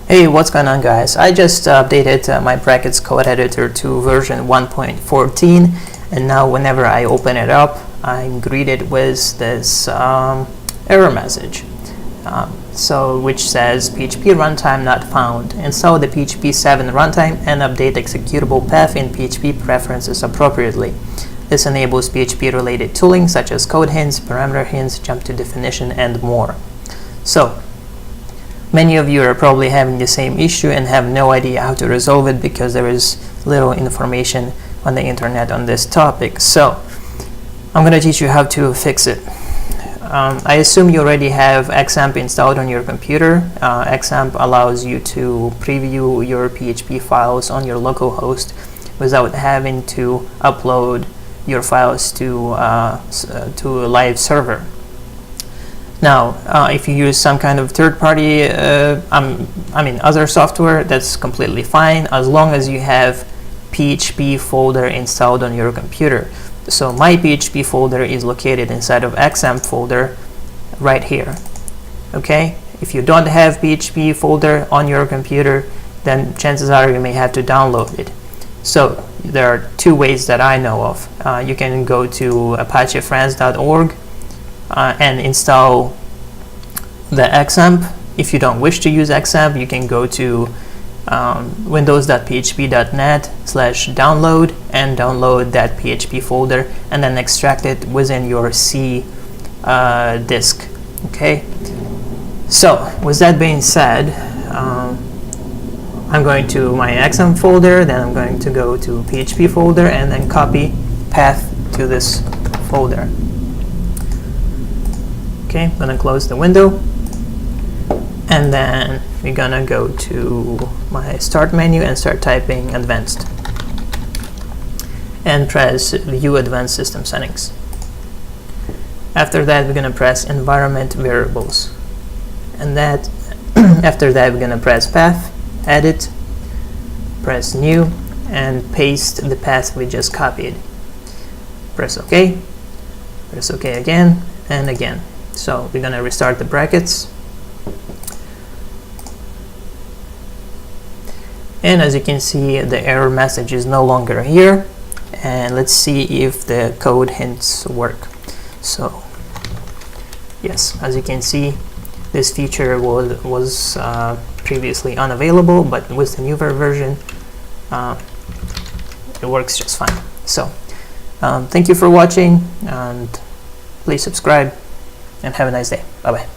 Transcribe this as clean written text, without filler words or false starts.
Hey, what's going on, guys? I just updated my brackets code editor to version 1.14, and now whenever I open it up, I'm greeted with this error message, which says PHP Runtime not found. Install the PHP 7 runtime and update executable path in PHP Preferences appropriately. This enables PHP-related tooling such as code hints, parameter hints, jump to definition, and more. So, many of you are probably having the same issue and have no idea how to resolve it because there is little information on the internet on this topic. So I'm going to teach you how to fix it. I assume you already have XAMPP installed on your computer. XAMPP allows you to preview your PHP files on your local host without having to upload your files to a live server. Now, if you use some kind of third-party, other software, that's completely fine as long as you have PHP folder installed on your computer. So my PHP folder is located inside of XAMPP folder right here. Okay? If you don't have PHP folder on your computer, then chances are you may have to download it. So there are two ways that I know of. You can go to apachefriends.org and install the XAMPP. If you don't wish to use XAMPP, you can go to windows.php.net/download and download that PHP folder and then extract it within your C disk. Okay, so with that being said, I'm going to my XAMPP folder, then I'm going to go to PHP folder and then copy path to this folder. Okay, I'm going to close the window, and then we're going to go to my start menu and start typing advanced and press view advanced system settings. After that, we're going to press environment variables, and that after that we're going to press path, edit, press new, and paste the path we just copied. Press OK, press OK again and again. So we're going to restart the brackets, and as you can see, the error message is no longer here. And let's see if the code hints work. So yes, as you can see, this feature was previously unavailable, but with the newer version it works just fine. So thank you for watching, and please subscribe and have a nice day. Bye bye.